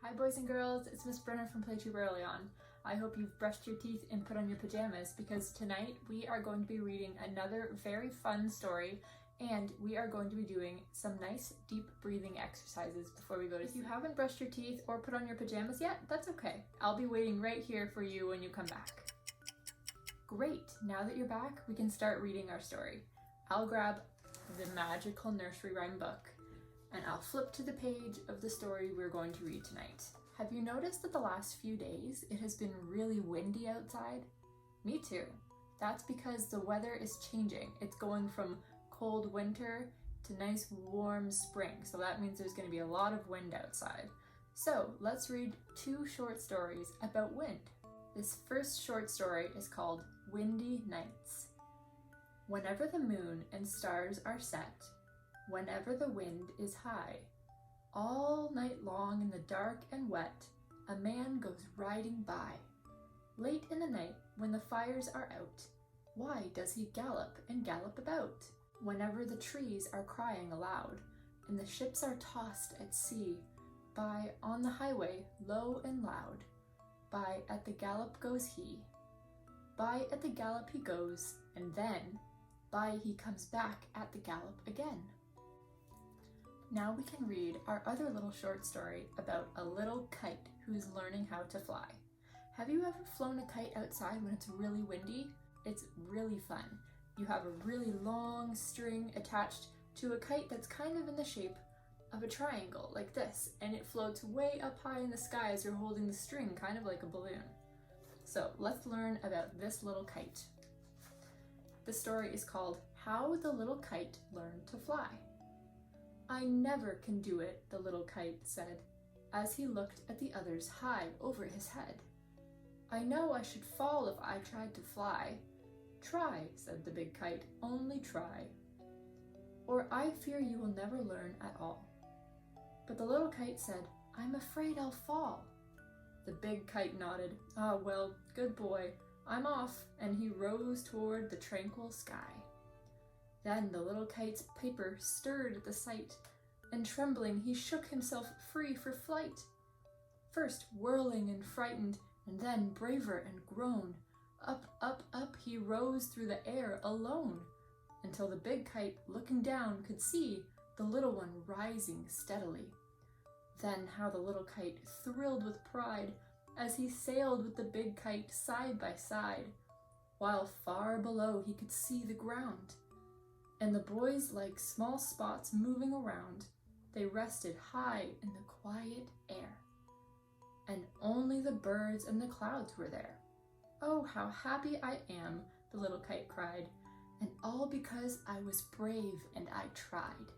Hi boys and girls, it's Miss Brynna from Playtube Early On. I hope you've brushed your teeth and put on your pajamas because tonight we are going to be reading another very fun story and we are going to be doing some nice deep breathing exercises before we go to sleep. If you haven't brushed your teeth or put on your pajamas yet, that's okay. I'll be waiting right here for you when you come back. Great, now that you're back, we can start reading our story. I'll grab the magical nursery rhyme book and I'll flip to the page of the story we're going to read tonight. Have you noticed that the last few days it has been really windy outside? Me too. That's because the weather is changing. It's going from cold winter to nice warm spring, so that means there's going to be a lot of wind outside. So let's read two short stories about wind. This first short story is called Windy Nights. Whenever the moon and stars are set, whenever the wind is high, all night long in the dark and wet, a man goes riding by. Late in the night, when the fires are out, why does he gallop and gallop about? Whenever the trees are crying aloud, and the ships are tossed at sea, by on the highway low and loud, by at the gallop goes he. By at the gallop he goes, and then by he comes back at the gallop again. Now we can read our other little short story about a little kite who's learning how to fly. Have you ever flown a kite outside when it's really windy? It's really fun. You have a really long string attached to a kite that's kind of in the shape of a triangle, like this, and it floats way up high in the sky as you're holding the string, kind of like a balloon. So let's learn about this little kite. The story is called How the Little Kite Learned to Fly. I never can do it, the little kite said, as he looked at the others high over his head. I know I should fall if I tried to fly. Try, said the big kite, only try. Or I fear you will never learn at all. But the little kite said, I'm afraid I'll fall. The big kite nodded, Ah, well, good boy, I'm off, and he rose toward the tranquil sky. Then the little kite's paper stirred at the sight, and trembling he shook himself free for flight. First whirling and frightened, and then braver and grown, up, up, up he rose through the air alone, until the big kite, looking down, could see the little one rising steadily. Then how the little kite thrilled with pride as he sailed with the big kite side by side, while far below he could see the ground. And the boys, like small spots moving around, they rested high in the quiet air. And only the birds and the clouds were there. Oh, how happy I am, the little kite cried, and all because I was brave and I tried.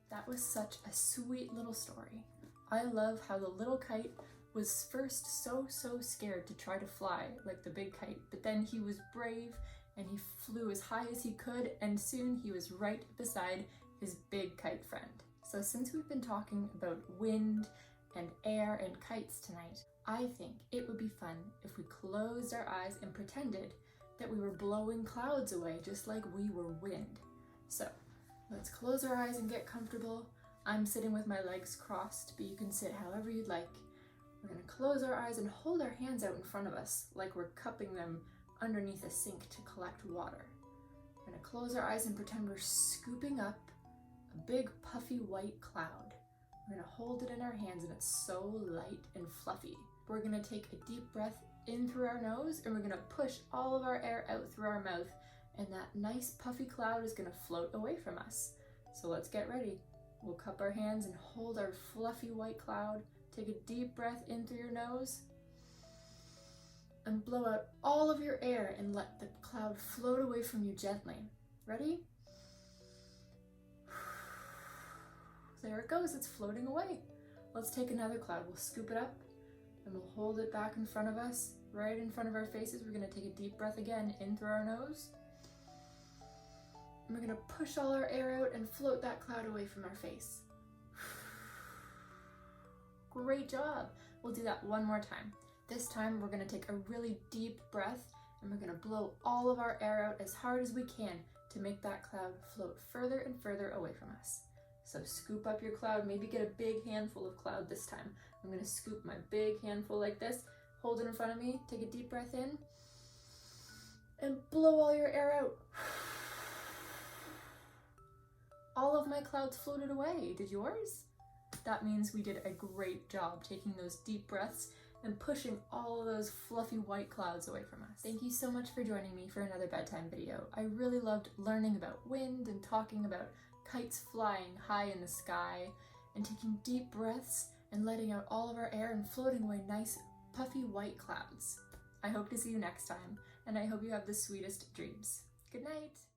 That was such a sweet little story. I love how the little kite was first so scared to try to fly like the big kite, but then he was brave and he flew as high as he could, and soon he was right beside his big kite friend. So since we've been talking about wind and air and kites tonight, I think it would be fun if we closed our eyes and pretended that we were blowing clouds away just like we were wind. So let's close our eyes and get comfortable. I'm sitting with my legs crossed, but you can sit however you'd like. We're gonna close our eyes and hold our hands out in front of us like we're cupping them underneath a sink to collect water. We're gonna close our eyes and pretend we're scooping up a big puffy white cloud. We're gonna hold it in our hands and it's so light and fluffy. We're gonna take a deep breath in through our nose and we're gonna push all of our air out through our mouth, and that nice puffy cloud is gonna float away from us. So let's get ready. We'll cup our hands and hold our fluffy white cloud. Take a deep breath in through your nose and blow out all of your air and let the cloud float away from you gently. Ready? There it goes, it's floating away. Let's take another cloud. We'll scoop it up and we'll hold it back in front of us, right in front of our faces. We're gonna take a deep breath again in through our nose. And we're gonna push all our air out and float that cloud away from our face. Great job. We'll do that one more time. This time we're gonna take a really deep breath and we're gonna blow all of our air out as hard as we can to make that cloud float further and further away from us. So scoop up your cloud, maybe get a big handful of cloud this time. I'm gonna scoop my big handful like this, hold it in front of me, take a deep breath in, and blow all your air out. All of my clouds floated away. Did yours? That means we did a great job taking those deep breaths and pushing all of those fluffy white clouds away from us. Thank you so much for joining me for another bedtime video. I really loved learning about wind and talking about kites flying high in the sky and taking deep breaths and letting out all of our air and floating away nice puffy white clouds. I hope to see you next time, and I hope you have the sweetest dreams. Good night!